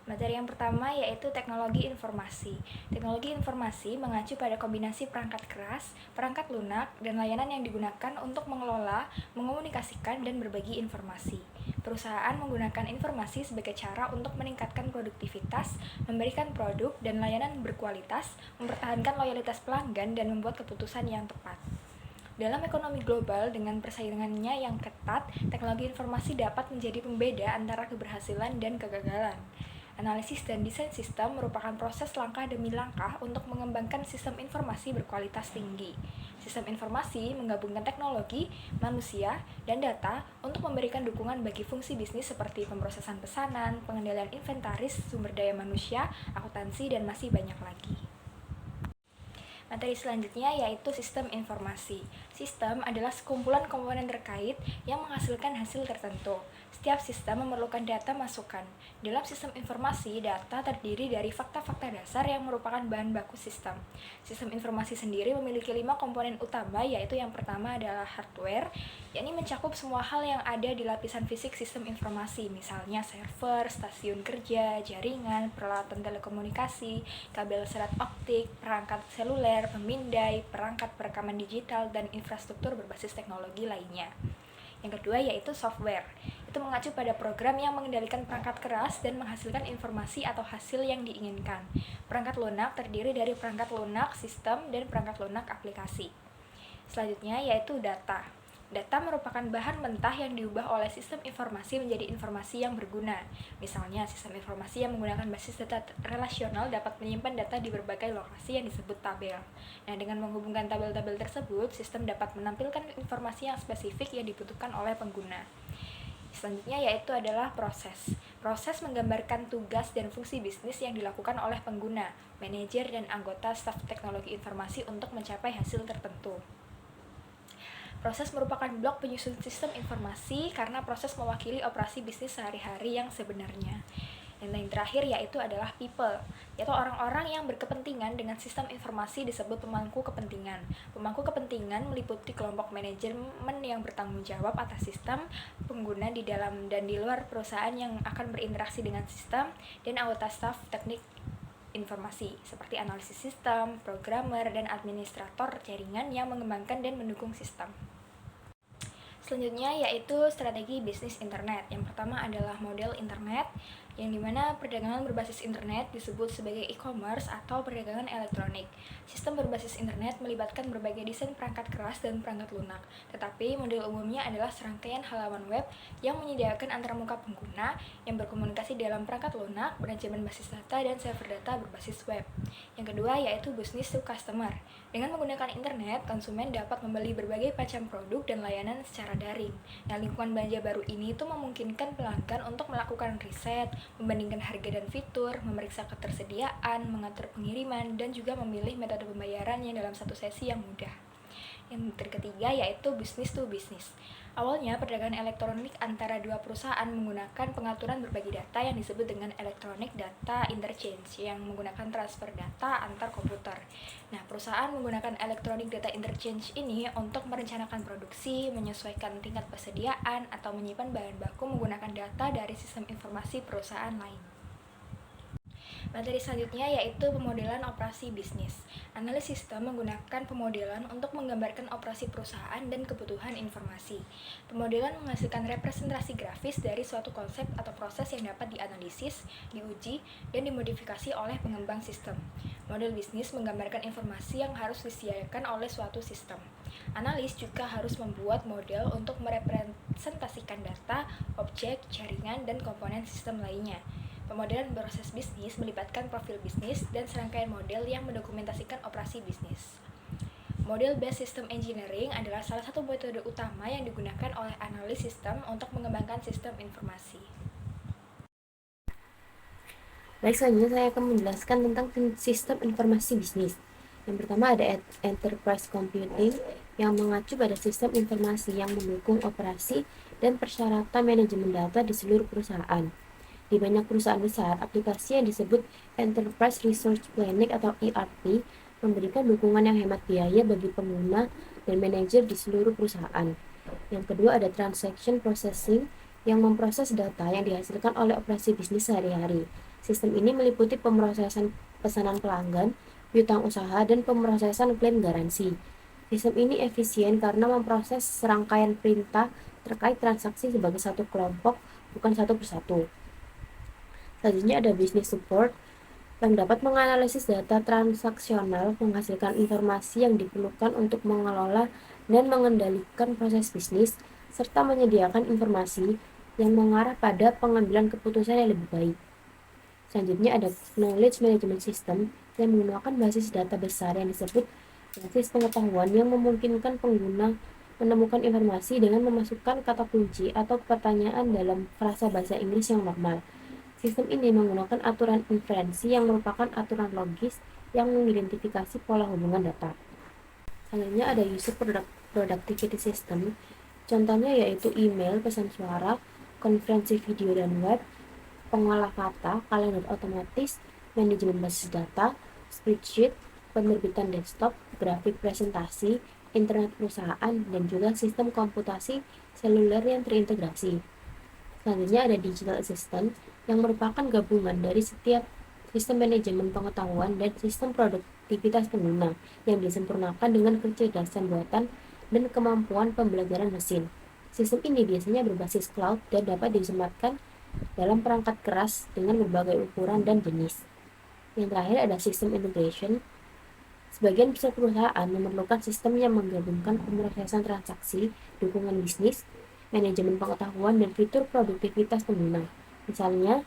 Materi yang pertama yaitu teknologi informasi. Teknologi informasi mengacu pada kombinasi perangkat keras, perangkat lunak, dan layanan yang digunakan untuk mengelola, mengomunikasikan, dan berbagi informasi. Perusahaan menggunakan informasi sebagai cara untuk meningkatkan produktivitas, memberikan produk dan layanan berkualitas, mempertahankan loyalitas pelanggan, dan membuat keputusan yang tepat. Dalam ekonomi global dengan persaingannya yang ketat, teknologi informasi dapat menjadi pembeda antara keberhasilan dan kegagalan. Analisis dan desain sistem merupakan proses langkah demi langkah untuk mengembangkan sistem informasi berkualitas tinggi. Sistem informasi menggabungkan teknologi, manusia, dan data untuk memberikan dukungan bagi fungsi bisnis seperti pemrosesan pesanan, pengendalian inventaris, sumber daya manusia, akuntansi, dan masih banyak lagi. Materi selanjutnya yaitu sistem informasi. Sistem adalah sekumpulan komponen terkait yang menghasilkan hasil tertentu. Setiap sistem memerlukan data masukan. Dalam sistem informasi, data terdiri dari fakta-fakta dasar yang merupakan bahan baku sistem. Sistem informasi sendiri memiliki 5 komponen utama, yaitu yang pertama adalah hardware, yakni mencakup semua hal yang ada di lapisan fisik sistem informasi, misalnya server, stasiun kerja, jaringan, peralatan telekomunikasi, kabel serat optik, perangkat seluler, pemindai, perangkat perekaman digital, dan infrastruktur berbasis teknologi lainnya. Yang kedua yaitu software. Itu mengacu pada program yang mengendalikan perangkat keras dan menghasilkan informasi atau hasil yang diinginkan. Perangkat lunak terdiri dari perangkat lunak sistem dan perangkat lunak aplikasi. Selanjutnya yaitu data. Data merupakan bahan mentah yang diubah oleh sistem informasi menjadi informasi yang berguna. Misalnya, sistem informasi yang menggunakan basis data relasional dapat menyimpan data di berbagai lokasi yang disebut tabel. Nah, dengan menghubungkan tabel-tabel tersebut, sistem dapat menampilkan informasi yang spesifik yang dibutuhkan oleh pengguna. Selanjutnya yaitu adalah proses. Proses menggambarkan tugas dan fungsi bisnis yang dilakukan oleh pengguna, manajer, dan anggota staf teknologi informasi untuk mencapai hasil tertentu. Proses merupakan blok penyusun sistem informasi karena proses mewakili operasi bisnis sehari-hari yang sebenarnya. Dan yang terakhir yaitu adalah people, yaitu orang-orang yang berkepentingan dengan sistem informasi disebut pemangku kepentingan. Pemangku kepentingan meliputi kelompok manajemen yang bertanggung jawab atas sistem, pengguna di dalam dan di luar perusahaan yang akan berinteraksi dengan sistem, dan anggota staf teknik informasi seperti analisis sistem, programmer, dan administrator jaringan yang mengembangkan dan mendukung sistem. Selanjutnya yaitu strategi bisnis internet. Yang pertama adalah model internet, yang dimana perdagangan berbasis internet disebut sebagai e-commerce atau perdagangan elektronik. Sistem berbasis internet melibatkan berbagai desain perangkat keras dan perangkat lunak, tetapi model umumnya adalah serangkaian halaman web yang menyediakan antarmuka pengguna yang berkomunikasi dalam perangkat lunak, manajemen basis data, dan server data berbasis web. Yang kedua yaitu business to customer. Dengan menggunakan internet, konsumen dapat membeli berbagai macam produk dan layanan secara daring. Nah, lingkungan belanja baru ini itu memungkinkan pelanggan untuk melakukan riset, membandingkan harga dan fitur, memeriksa ketersediaan, mengatur pengiriman, dan juga memilih metode pembayaran yang dalam satu sesi yang mudah. Yang ketiga yaitu business to business. Awalnya perdagangan elektronik antara dua perusahaan menggunakan pengaturan berbagi data yang disebut dengan electronic data interchange yang menggunakan transfer data antar komputer. Nah, perusahaan menggunakan electronic data interchange ini untuk merencanakan produksi, menyesuaikan tingkat persediaan, atau menyimpan bahan baku menggunakan data dari sistem informasi perusahaan lain. Materi selanjutnya yaitu pemodelan operasi bisnis. Analis sistem menggunakan pemodelan untuk menggambarkan operasi perusahaan dan kebutuhan informasi. Pemodelan menghasilkan representasi grafis dari suatu konsep atau proses yang dapat dianalisis, diuji, dan dimodifikasi oleh pengembang sistem. Model bisnis menggambarkan informasi yang harus disediakan oleh suatu sistem. Analis juga harus membuat model untuk merepresentasikan data, objek, jaringan, dan komponen sistem lainnya. Pemodelan proses bisnis melibatkan profil bisnis dan serangkaian model yang mendokumentasikan operasi bisnis. Model based system engineering adalah salah satu metode utama yang digunakan oleh analis sistem untuk mengembangkan sistem informasi. Baik, selanjutnya saya akan menjelaskan tentang sistem informasi bisnis. Yang pertama ada enterprise computing yang mengacu pada sistem informasi yang mendukung operasi dan persyaratan manajemen data di seluruh perusahaan. Di banyak perusahaan besar, aplikasi yang disebut Enterprise Resource Planning atau ERP memberikan dukungan yang hemat biaya bagi pengguna dan manajer di seluruh perusahaan. Yang kedua ada Transaction Processing yang memproses data yang dihasilkan oleh operasi bisnis sehari-hari. Sistem ini meliputi pemrosesan pesanan pelanggan, piutang usaha, dan pemrosesan klaim garansi. Sistem ini efisien karena memproses serangkaian perintah terkait transaksi sebagai satu kelompok, bukan satu persatu. Selanjutnya ada business support yang dapat menganalisis data transaksional, menghasilkan informasi yang diperlukan untuk mengelola dan mengendalikan proses bisnis, serta menyediakan informasi yang mengarah pada pengambilan keputusan yang lebih baik. Selanjutnya ada knowledge management system yang menggunakan basis data besar yang disebut basis pengetahuan yang memungkinkan pengguna menemukan informasi dengan memasukkan kata kunci atau pertanyaan dalam frasa bahasa Inggris yang normal. Sistem ini menggunakan aturan inferensi yang merupakan aturan logis yang mengidentifikasi pola hubungan data. Selanjutnya ada user productivity system. Contohnya yaitu email, pesan suara, konferensi video dan web, pengolah kata, kalender otomatis, manajemen basis data, spreadsheet, penerbitan desktop, grafik presentasi, internet perusahaan, dan juga sistem komputasi seluler yang terintegrasi. Selanjutnya ada digital assistant yang merupakan gabungan dari setiap sistem manajemen pengetahuan dan sistem produktivitas pengguna yang disempurnakan dengan kecerdasan buatan dan kemampuan pembelajaran mesin. Sistem ini biasanya berbasis cloud dan dapat disematkan dalam perangkat keras dengan berbagai ukuran dan jenis. Yang terakhir ada sistem integration. Sebagian besar perusahaan memerlukan sistem yang menggabungkan pemrosesan transaksi, dukungan bisnis, manajemen pengetahuan, dan fitur produktivitas pengguna. Misalnya,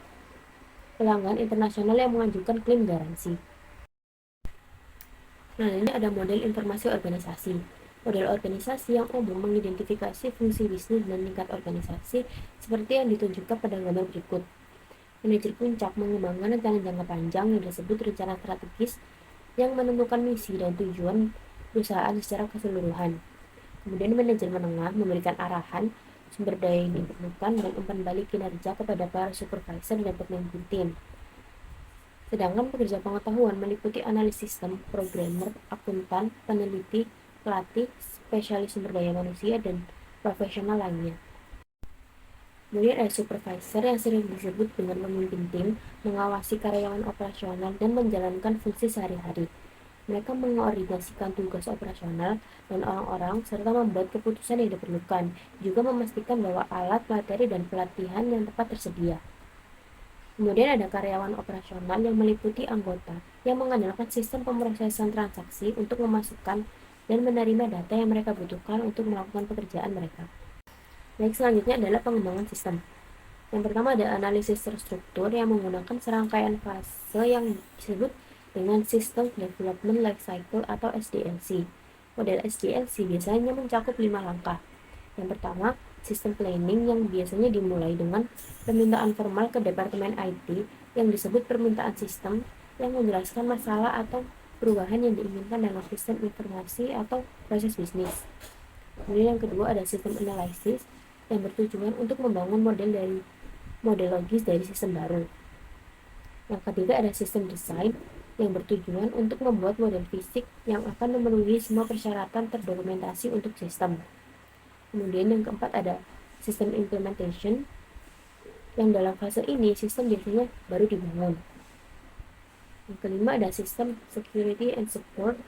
pelanggan internasional yang mengajukan klaim garansi. Selanjutnya ada model informasi organisasi. Model organisasi yang umum mengidentifikasi fungsi bisnis dan tingkat organisasi seperti yang ditunjukkan pada gambar berikut. Manajer puncak mengembangkan rencana jangka panjang yang disebut rencana strategis yang menentukan misi dan tujuan perusahaan secara keseluruhan. Kemudian manajer menengah memberikan arahan, sumber daya yang diperlukan, dan umpan balik kinerja kepada para supervisor dan pemimpin tim. Sedangkan pekerja pengetahuan meliputi analis sistem, programmer, akuntan, peneliti, pelatih, spesialis sumber daya manusia, dan profesional lainnya. Kemudian ada supervisor yang sering disebut dengan pemimpin tim, mengawasi karyawan operasional, dan menjalankan fungsi sehari-hari. Mereka mengkoordinasikan tugas operasional dan orang-orang, serta membuat keputusan yang diperlukan, juga memastikan bahwa alat, materi, dan pelatihan yang tepat tersedia. Kemudian ada karyawan operasional yang meliputi anggota yang mengandalkan sistem pemrosesan transaksi untuk memasukkan dan menerima data yang mereka butuhkan untuk melakukan pekerjaan mereka. Baik, selanjutnya adalah pengembangan sistem. Yang pertama ada analisis terstruktur yang menggunakan serangkaian fase yang disebut dengan System Development Lifecycle atau SDLC. Model SDLC biasanya mencakup 5 langkah. Yang pertama, sistem planning yang biasanya dimulai dengan permintaan formal ke Departemen IT yang disebut permintaan sistem yang menjelaskan masalah atau perubahan yang diinginkan dalam sistem informasi atau proses bisnis. Kemudian yang kedua ada sistem analysis yang bertujuan untuk membangun model logis dari sistem baru. Yang ketiga ada sistem design yang bertujuan untuk membuat model fisik yang akan memenuhi semua persyaratan terdokumentasi untuk sistem. Kemudian yang keempat ada sistem implementation yang dalam fase ini sistem biasanya baru dibangun. Yang kelima ada sistem security and support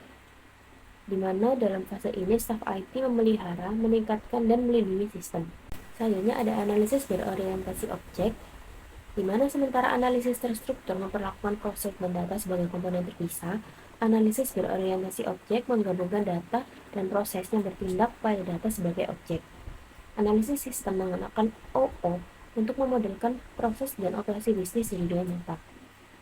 di mana dalam fase ini staf IT memelihara, meningkatkan, dan melindungi sistem. Selanjutnya ada analisis berorientasi objek, di mana sementara analisis terstruktur memperlakukan proses dan data sebagai komponen terpisah, analisis berorientasi objek menggabungkan data dan proses yang bertindak pada data sebagai objek. Analisis sistem menggunakan OO untuk memodelkan proses dan operasi bisnis di dunia nyata.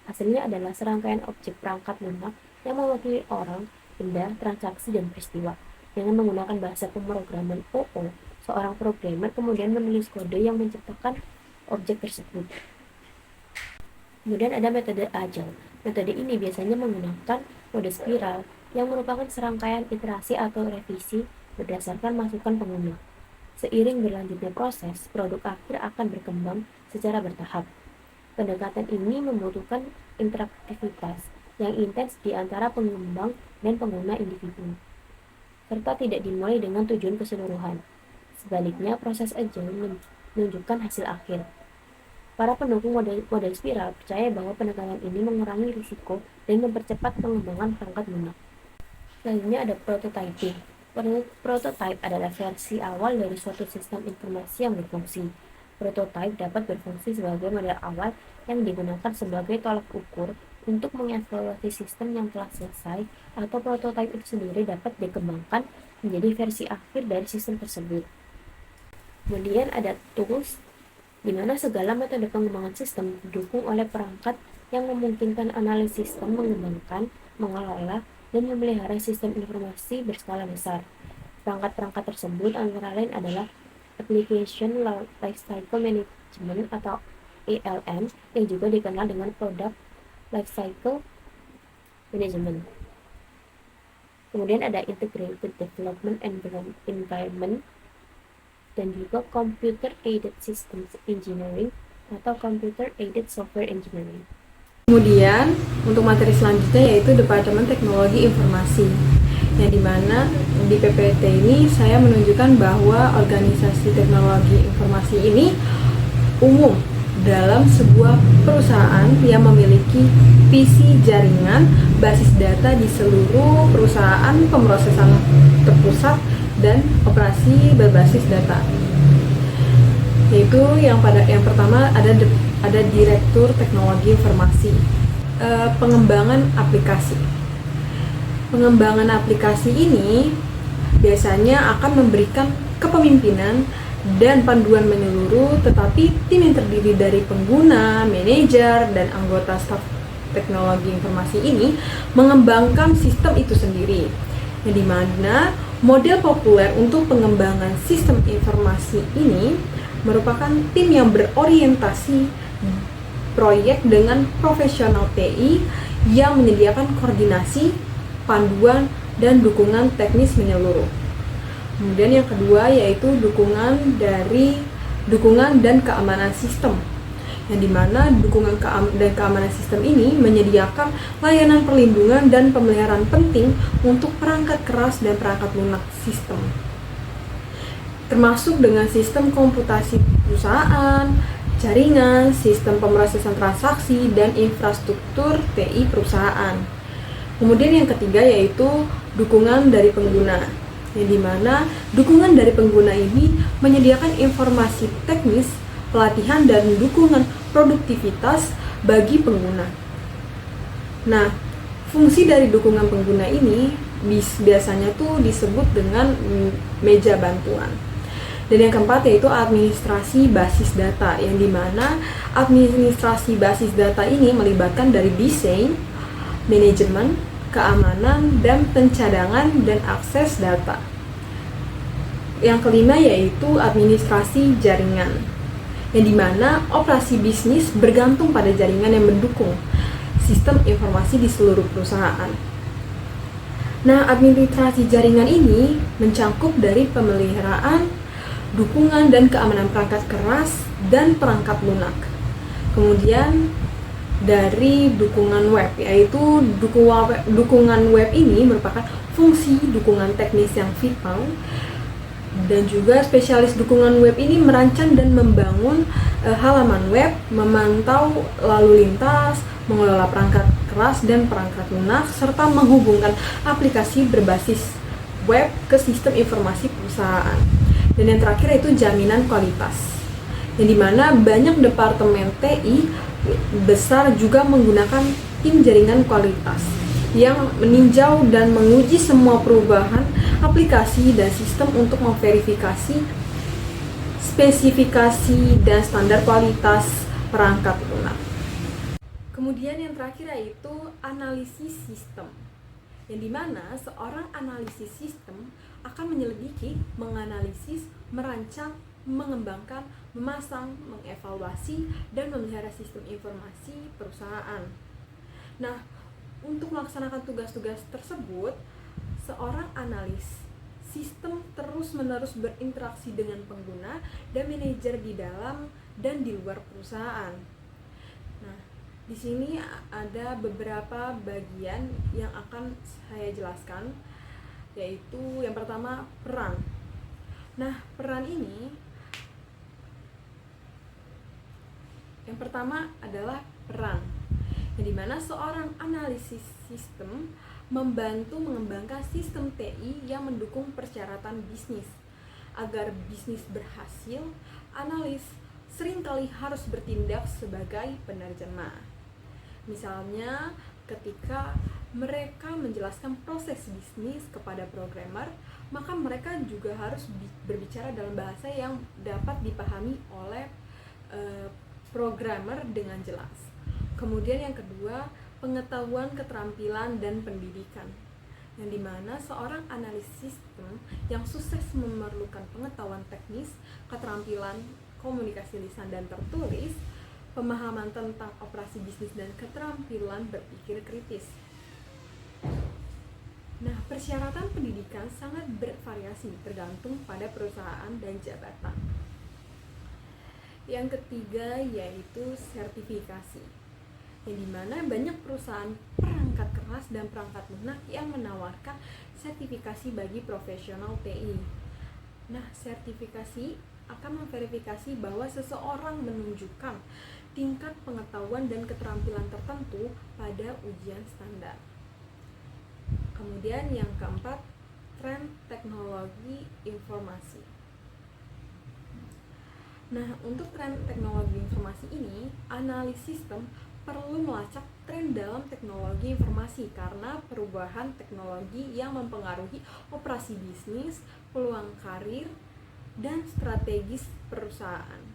Hasilnya adalah serangkaian objek perangkat lunak yang mewakili orang, benda, transaksi, dan peristiwa. Dengan menggunakan bahasa pemrograman OO, seorang programmer kemudian menulis kode yang menciptakan objek tersebut. Kemudian ada metode agile. Metode ini biasanya menggunakan mode spiral yang merupakan serangkaian iterasi atau revisi berdasarkan masukan pengguna. Seiring berlanjutnya proses, produk akhir akan berkembang secara bertahap. Pendekatan ini membutuhkan interaktivitas yang intens di antara pengembang dan pengguna individu, serta tidak dimulai dengan tujuan keseluruhan. Sebaliknya, proses agile menunjukkan hasil akhir. Para pendukung model spiral percaya bahwa pendekatan ini mengurangi risiko dan mempercepat pengembangan perangkat lunak. Selanjutnya ada prototyping. Prototype adalah versi awal dari suatu sistem informasi yang berfungsi. Prototype dapat berfungsi sebagai model awal yang digunakan sebagai tolak ukur untuk mengevaluasi sistem yang telah selesai, atau prototype itu sendiri dapat dikembangkan menjadi versi akhir dari sistem tersebut. Kemudian ada tools, di mana segala metode pengembangan sistem didukung oleh perangkat yang memungkinkan analis sistem, mengembangkan, mengelola, dan memelihara sistem informasi berskala besar. Perangkat-perangkat tersebut antara lain adalah Application Lifecycle Management atau ALM, yang juga dikenal dengan Product Lifecycle Management. Kemudian ada Integrated Development Environment dan juga Computer Aided Systems Engineering atau Computer Aided Software Engineering. Kemudian untuk materi selanjutnya yaitu Departemen Teknologi Informasi, yang dimana di PPT ini saya menunjukkan bahwa organisasi teknologi informasi ini umum dalam sebuah perusahaan yang memiliki PC jaringan basis data di seluruh perusahaan pemrosesan terpusat dan operasi berbasis data. Yaitu yang pertama ada Direktur Teknologi Informasi. Pengembangan aplikasi. Pengembangan aplikasi ini biasanya akan memberikan kepemimpinan dan panduan menyeluruh, tetapi tim yang terdiri dari pengguna, manajer, dan anggota staf teknologi informasi ini mengembangkan sistem itu sendiri, yang dimana model populer untuk pengembangan sistem informasi ini merupakan tim yang berorientasi proyek dengan profesional TI yang menyediakan koordinasi, panduan, dan dukungan teknis menyeluruh. Kemudian yang kedua yaitu dukungan dan keamanan sistem, yang dimana dukungan dan keamanan sistem ini menyediakan layanan perlindungan dan pemeliharaan penting untuk perangkat keras dan perangkat lunak sistem, termasuk dengan sistem komputasi perusahaan, jaringan, sistem pemrosesan transaksi, dan infrastruktur TI perusahaan. Kemudian yang ketiga yaitu dukungan dari pengguna, yang dimana dukungan dari pengguna ini menyediakan informasi teknis, pelatihan, dan dukungan produktivitas bagi pengguna. Nah, fungsi dari dukungan pengguna ini biasanya tuh disebut dengan meja bantuan. Dan yang keempat yaitu administrasi basis data, yang dimana administrasi basis data ini melibatkan dari desain, manajemen, keamanan, dan pencadangan dan akses data. Yang kelima yaitu administrasi jaringan, yang dimana operasi bisnis bergantung pada jaringan yang mendukung sistem informasi di seluruh perusahaan. Nah, administrasi jaringan ini mencangkup dari pemeliharaan, dukungan dan keamanan perangkat keras dan perangkat lunak. Kemudian dari dukungan web, yaitu dukungan web ini merupakan fungsi dukungan teknis yang vital, dan juga spesialis dukungan web ini merancang dan membangun halaman web, memantau lalu lintas, mengelola perangkat keras dan perangkat lunak, serta menghubungkan aplikasi berbasis web ke sistem informasi perusahaan. Dan yang terakhir yaitu jaminan kualitas, yang dimana banyak departemen TI besar juga menggunakan tim jaringan kualitas yang meninjau dan menguji semua perubahan aplikasi dan sistem untuk memverifikasi spesifikasi dan standar kualitas perangkat lunak. Kemudian yang terakhir yaitu analisis sistem, yang dimana seorang analisis sistem akan menyelidiki, menganalisis, merancang, mengembangkan, memasang, mengevaluasi, dan memelihara sistem informasi perusahaan. Nah, untuk melaksanakan tugas-tugas tersebut, seorang analis sistem terus-menerus berinteraksi dengan pengguna dan manajer di dalam dan di luar perusahaan. Nah, di sini ada beberapa bagian yang akan saya jelaskan, yaitu yang pertama peran. Nah, peran ini Yang pertama adalah peran, yang dimana seorang analisis sistem membantu mengembangkan sistem TI yang mendukung persyaratan bisnis. Agar bisnis berhasil, analis seringkali harus bertindak sebagai penerjemah. Misalnya, ketika mereka menjelaskan proses bisnis kepada programmer, maka mereka juga harus berbicara dalam bahasa yang dapat dipahami oleh programmer dengan jelas. Kemudian yang kedua, pengetahuan, keterampilan, dan pendidikan, yang dimana seorang analis sistem yang sukses memerlukan pengetahuan teknis, keterampilan komunikasi lisan dan tertulis, pemahaman tentang operasi bisnis, dan keterampilan berpikir kritis. Nah, persyaratan pendidikan sangat bervariasi tergantung pada perusahaan dan jabatan. Yang ketiga yaitu sertifikasi, yang dimana banyak perusahaan perangkat keras dan perangkat lunak yang menawarkan sertifikasi bagi profesional TI. Nah, sertifikasi akan memverifikasi bahwa seseorang menunjukkan tingkat pengetahuan dan keterampilan tertentu pada ujian standar. Kemudian yang keempat, tren teknologi informasi. Nah, untuk tren teknologi informasi ini, analis sistem perlu melacak tren dalam teknologi informasi karena perubahan teknologi yang mempengaruhi operasi bisnis, peluang karir, dan strategis perusahaan.